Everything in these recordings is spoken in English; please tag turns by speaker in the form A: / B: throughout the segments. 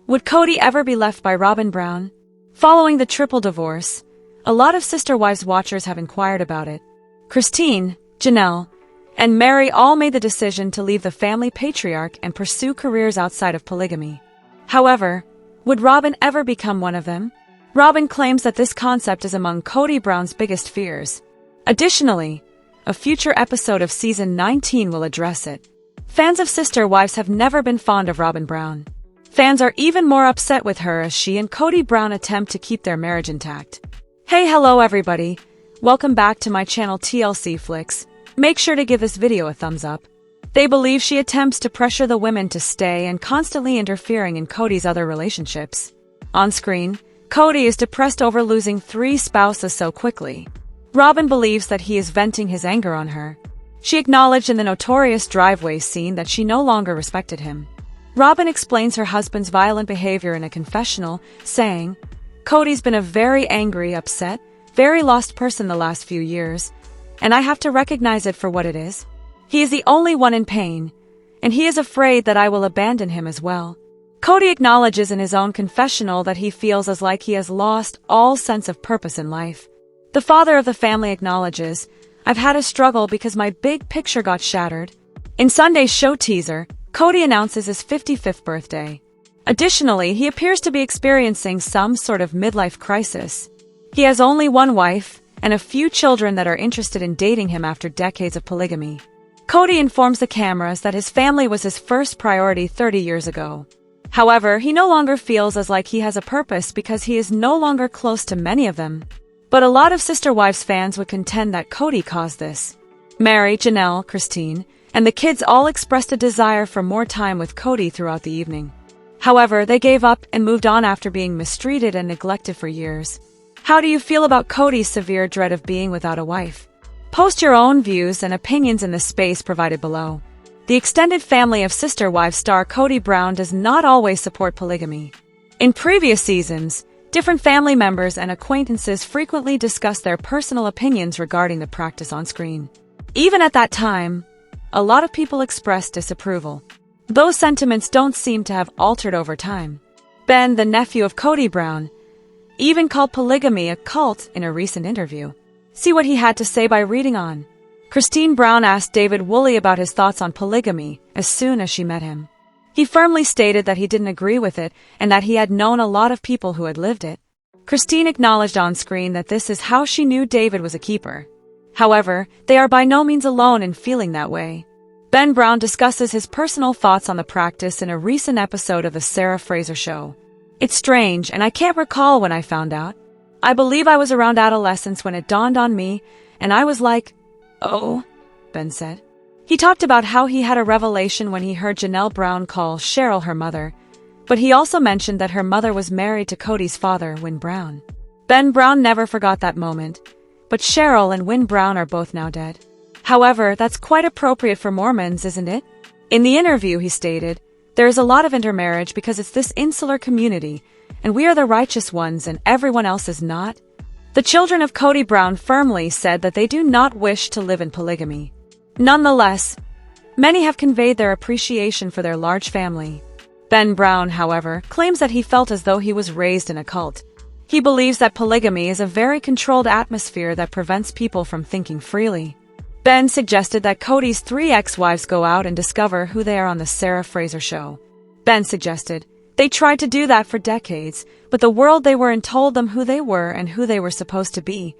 A: Would Kody ever be left by Robyn Brown? Following the triple divorce, a lot of Sister Wives watchers have inquired about it. Christine, Janelle, and Mary all made the decision to leave the family patriarch and pursue careers outside of polygamy. However, would Robyn ever become one of them? Robyn claims that this concept is among Cody Brown's biggest fears. Additionally, a future episode of Season 19 will address it. Fans of Sister Wives have never been fond of Robyn Brown. Fans are even more upset with her as she and Cody Brown attempt to keep their marriage intact. Hey, hello everybody. Welcome back to my channel TLC Flicks. Make sure to give this video a thumbs up. They believe she attempts to pressure the women to stay and constantly interfering in Cody's other relationships. On screen, Cody is depressed over losing 3 spouses so quickly. Robyn believes that he is venting his anger on her. She acknowledged in the notorious driveway scene that she no longer respected him. Robyn explains her husband's violent behavior in a confessional, saying, "Cody's been a very angry, upset, very lost person the last few years, and I have to recognize it for what it is. He is the only one in pain, and he is afraid that I will abandon him as well." Cody acknowledges in his own confessional that he feels as like he has lost all sense of purpose in life. The father of the family acknowledges, "I've had a struggle because my big picture got shattered." In Sunday's show teaser, Cody announces his 55th birthday. Additionally, he appears to be experiencing some sort of midlife crisis. He has only one wife and a few children that are interested in dating him after decades of polygamy. Cody informs the cameras that his family was his first priority 30 years ago. However, he no longer feels as like he has a purpose because he is no longer close to many of them. But a lot of Sister Wives fans would contend that Cody caused this. Mary, Janelle, Christine, and the kids all expressed a desire for more time with Cody throughout the evening. However, they gave up and moved on after being mistreated and neglected for years. How do you feel about Cody's severe dread of being without a wife? Post your own views and opinions in the space provided below. The extended family of Sister Wives star Cody Brown does not always support polygamy. In previous seasons, different family members and acquaintances frequently discussed their personal opinions regarding the practice on screen. Even at that time, a lot of people expressed disapproval. Those sentiments don't seem to have altered over time. Ben, the nephew of Cody Brown, even called polygamy a cult in a recent interview. See what he had to say by reading on. Christine Brown asked David Woolley about his thoughts on polygamy as soon as she met him. He firmly stated that he didn't agree with it and that he had known a lot of people who had lived it. Christine acknowledged on screen that this is how she knew David was a keeper. However, they are by no means alone in feeling that way. Ben Brown discusses his personal thoughts on the practice in a recent episode of The Sarah Fraser Show. "It's strange, and I can't recall when I found out. I believe I was around adolescence when it dawned on me, and I was like, oh," Ben said. He talked about how he had a revelation when he heard Janelle Brown call Cheryl her mother, but he also mentioned that her mother was married to Cody's father, Win Brown. Ben Brown never forgot that moment, but Cheryl and Win Brown are both now dead. However, that's quite appropriate for Mormons, isn't it? In the interview, he stated, "There is a lot of intermarriage because it's this insular community, and we are the righteous ones and everyone else is not." The children of Cody Brown firmly said that they do not wish to live in polygamy. Nonetheless, many have conveyed their appreciation for their large family. Ben Brown, however, claims that he felt as though he was raised in a cult. He believes that polygamy is a very controlled atmosphere that prevents people from thinking freely. Ben suggested that Cody's 3 ex-wives go out and discover who they are on the Sarah Fraser Show. Ben suggested, "They tried to do that for decades, but the world they were in told them who they were and who they were supposed to be.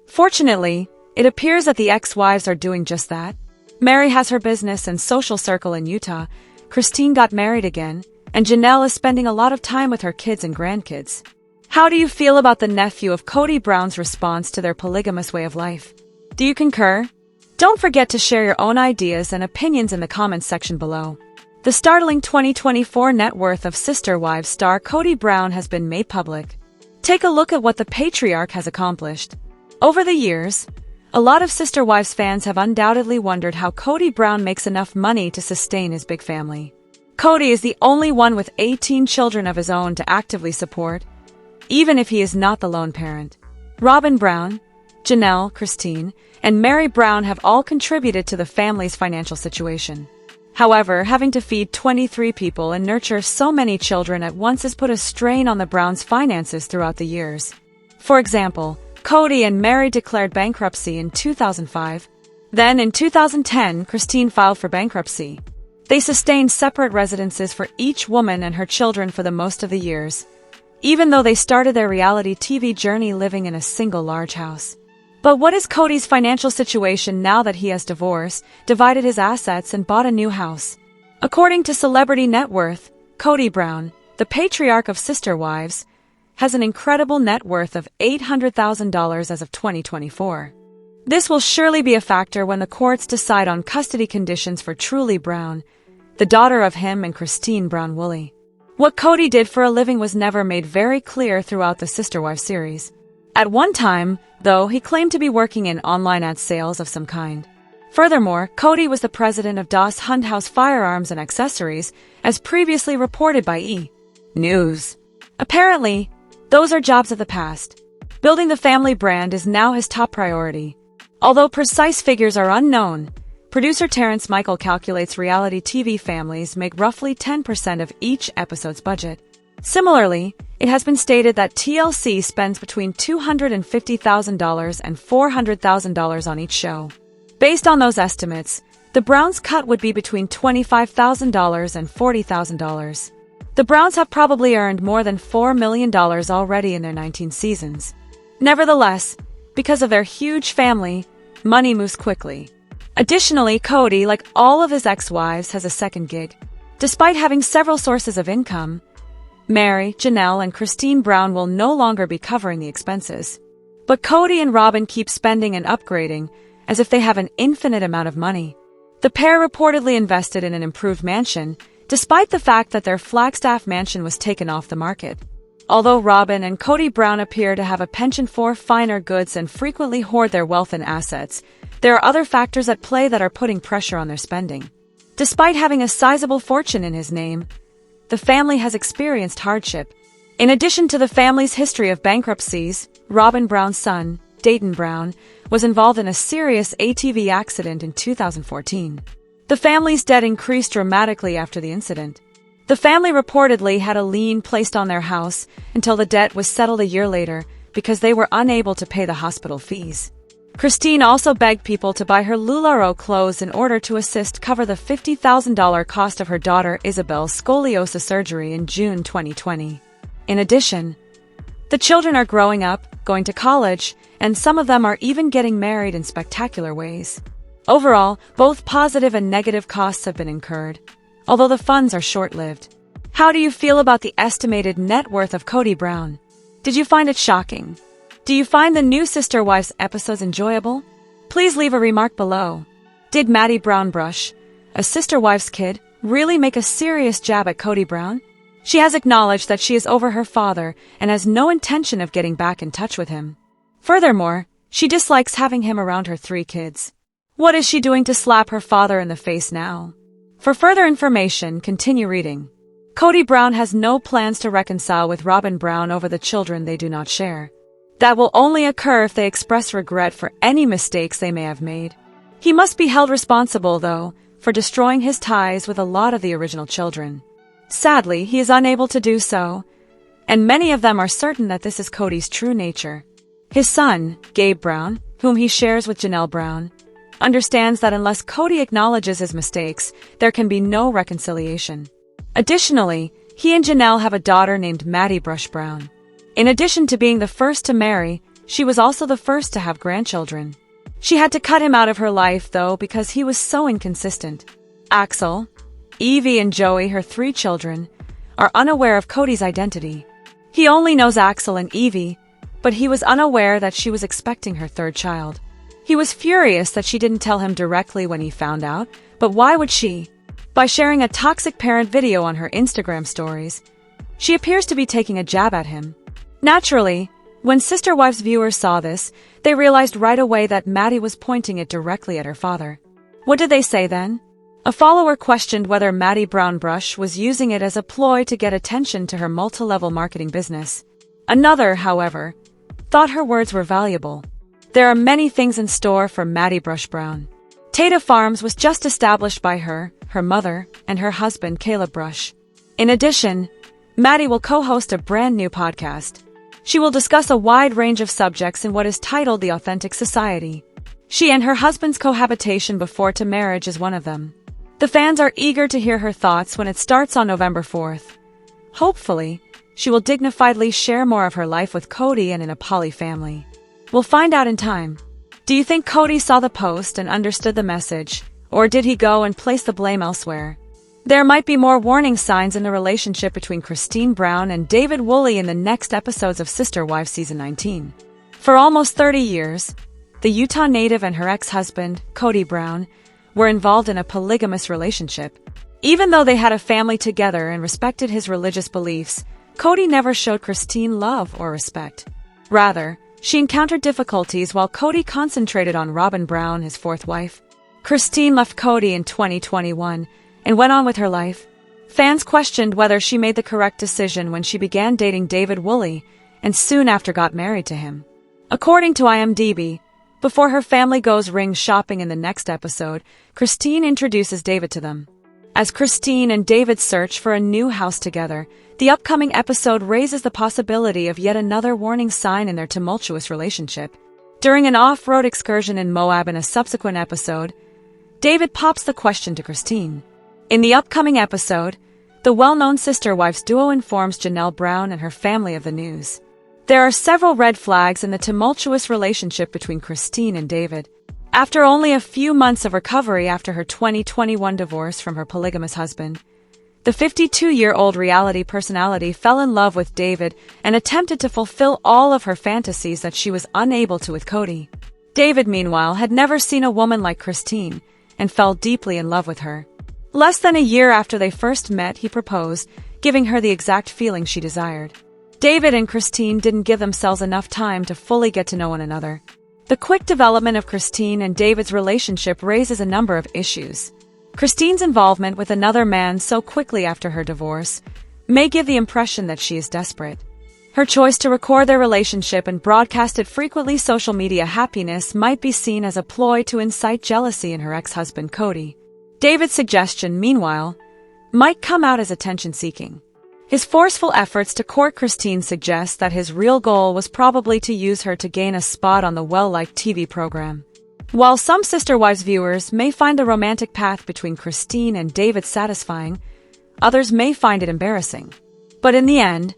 A: Fortunately, it appears that the ex-wives are doing just that. Mary has her business and social circle in Utah, Christine got married again, and Janelle is spending a lot of time with her kids and grandkids." How do you feel about the nephew of Cody Brown's response to their polygamous way of life? Do you concur? Don't forget to share your own ideas and opinions in the comments section below. The startling 2024 net worth of Sister Wives star Cody Brown has been made public. Take a look at what the patriarch has accomplished. Over the years, a lot of Sister Wives fans have undoubtedly wondered how Cody Brown makes enough money to sustain his big family. Cody is the only one with 18 children of his own to actively support, even if he is not the lone parent. Robyn Brown, Janelle, Christine, and Mary Brown have all contributed to the family's financial situation. However, having to feed 23 people and nurture so many children at once has put a strain on the Browns' finances throughout the years. For example, Kody and Mary declared bankruptcy in 2005. Then, in 2010, Christine filed for bankruptcy. They sustained separate residences for each woman and her children for the most of the years, even though they started their reality TV journey living in a single large house. But what is Kody's financial situation now that he has divorced, divided his assets, and bought a new house? According to Celebrity Net Worth, Cody Brown, the patriarch of sister wives, has an incredible net worth of $800,000 as of 2024. This will surely be a factor when the courts decide on custody conditions for Truly Brown, the daughter of him and Christine Brown-Woolley. What Kody did for a living was never made very clear throughout the Sister Wives series. At one time, though, he claimed to be working in online ad sales of some kind. Furthermore, Kody was the president of Das Hundhaus Firearms and Accessories, as previously reported by E! News. Apparently, those are jobs of the past. Building the family brand is now his top priority. Although precise figures are unknown, producer Terrence Michael calculates reality TV families make roughly 10% of each episode's budget. Similarly, it has been stated that TLC spends between $250,000 and $400,000 on each show. Based on those estimates, the Browns' cut would be between $25,000 and $40,000. The Browns have probably earned more than $4 million already in their 19 seasons. Nevertheless, because of their huge family, money moves quickly. Additionally, Kody, like all of his ex-wives, has a second gig. Despite having several sources of income, Mary, Janelle, and Christine Brown will no longer be covering the expenses. But Kody and Robyn keep spending and upgrading as if they have an infinite amount of money. The pair reportedly invested in an improved mansion, despite the fact that their Flagstaff mansion was taken off the market. Although Robyn and Cody Brown appear to have a penchant for finer goods and frequently hoard their wealth and assets, there are other factors at play that are putting pressure on their spending. Despite having a sizable fortune in his name, the family has experienced hardship. In addition to the family's history of bankruptcies, Robyn Brown's son, Dayton Brown, was involved in a serious ATV accident in 2014. The family's debt increased dramatically after the incident. The family reportedly had a lien placed on their house until the debt was settled a year later because they were unable to pay the hospital fees. Christine also begged people to buy her LuLaRoe clothes in order to assist cover the $50,000 cost of her daughter Isabel's scoliosis surgery in June 2020. In addition, the children are growing up, going to college, and some of them are even getting married in spectacular ways. Overall, both positive and negative costs have been incurred, although the funds are short-lived. How do you feel about the estimated net worth of Cody Brown? Did you find it shocking? Do you find the new Sister Wives episodes enjoyable? Please leave a remark below. Did Maddie Brown Brush, a Sister Wives kid, really make a serious jab at Cody Brown? She has acknowledged that she is over her father and has no intention of getting back in touch with him. Furthermore, she dislikes having him around her 3 kids. What is she doing to slap her father in the face now? For further information, continue reading. Cody Brown has no plans to reconcile with Robyn Brown over the children they do not share. That will only occur if they express regret for any mistakes they may have made. He must be held responsible, though, for destroying his ties with a lot of the original children. Sadly, he is unable to do so, and many of them are certain that this is Cody's true nature. His son, Gabe Brown, whom he shares with Janelle Brown, understands that unless Cody acknowledges his mistakes, there can be no reconciliation. Additionally, he and Janelle have a daughter named Maddie Brown. In addition to being the first to marry, she was also the first to have grandchildren. She had to cut him out of her life, though, because he was so inconsistent. Axel, Evie, and Joey, her 3 children, are unaware of Cody's identity. He only knows Axel and Evie, but he was unaware that she was expecting her 3rd child. He was furious that she didn't tell him directly when he found out, but why would she? By sharing a toxic parent video on her Instagram stories, she appears to be taking a jab at him. Naturally, when Sister Wives viewers saw this, they realized right away that Maddie was pointing it directly at her father. What did they say then? A follower questioned whether Maddie Brown Brush was using it as a ploy to get attention to her multi-level marketing business. Another, however, thought her words were valuable. There are many things in store for Maddie Brown. Tata Farms was just established by her mother, and her husband, Caleb Brush. In addition, Maddie will co-host a brand new podcast. She will discuss a wide range of subjects in what is titled The Authentic Society. She and her husband's cohabitation before to marriage is one of them. The fans are eager to hear her thoughts when it starts on November 4th. Hopefully, she will dignifiedly share more of her life with Kody and in a poly family. We'll find out in time. Do you think Kody saw the post and understood the message, or did he go and place the blame elsewhere? There might be more warning signs in the relationship between Cody Brown and David Woolley in the next episodes of Sister Wives Season 19. For almost 30 years, the Utah native and her ex-husband, Cody Brown, were involved in a polygamous relationship. Even though they had a family together and respected his religious beliefs, Kody never showed Christine love or respect. Rather, she encountered difficulties while Kody concentrated on Robyn Brown, his fourth wife. Christine left Kody in 2021 and went on with her life. Fans questioned whether she made the correct decision when she began dating David Woolley and soon after got married to him. According to IMDb, before her family goes ring shopping in the next episode, Christine introduces David to them. As Christine and David search for a new house together, the upcoming episode raises the possibility of yet another warning sign in their tumultuous relationship. During an off-road excursion in Moab in a subsequent episode, David pops the question to Christine. In the upcoming episode, the well-known Sister Wives duo informs Janelle Brown and her family of the news. There are several red flags in the tumultuous relationship between Christine and David. After only a few months of recovery after her 2021 divorce from her polygamous husband, the 52-year-old reality personality fell in love with David and attempted to fulfill all of her fantasies that she was unable to with Kody. David, meanwhile, had never seen a woman like Christine and fell deeply in love with her. Less than a year after they first met, he proposed, giving her the exact feeling she desired. David and Christine didn't give themselves enough time to fully get to know one another. The quick development of Christine and David's relationship raises a number of issues. Christine's involvement with another man so quickly after her divorce may give the impression that she is desperate. Her choice to record their relationship and broadcast it frequently social media happiness might be seen as a ploy to incite jealousy in her ex-husband Kody. David's suggestion, meanwhile, might come out as attention-seeking. His forceful efforts to court Christine suggest that his real goal was probably to use her to gain a spot on the well-liked TV program. While some Sister Wives viewers may find the romantic path between Christine and David satisfying, others may find it embarrassing. But in the end,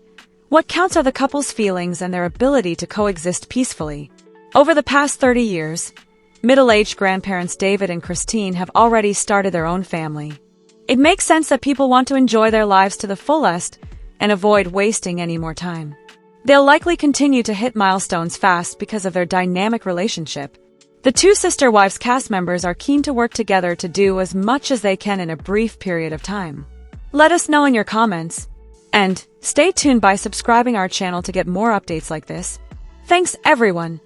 A: what counts are the couple's feelings and their ability to coexist peacefully. Over the past 30 years, middle-aged grandparents David and Christine have already started their own family. It makes sense that people want to enjoy their lives to the fullest and avoid wasting any more time. They'll likely continue to hit milestones fast because of their dynamic relationship. The two Sister Wives cast members are keen to work together to do as much as they can in a brief period of time. Let us know in your comments. And stay tuned by subscribing our channel to get more updates like this. Thanks everyone.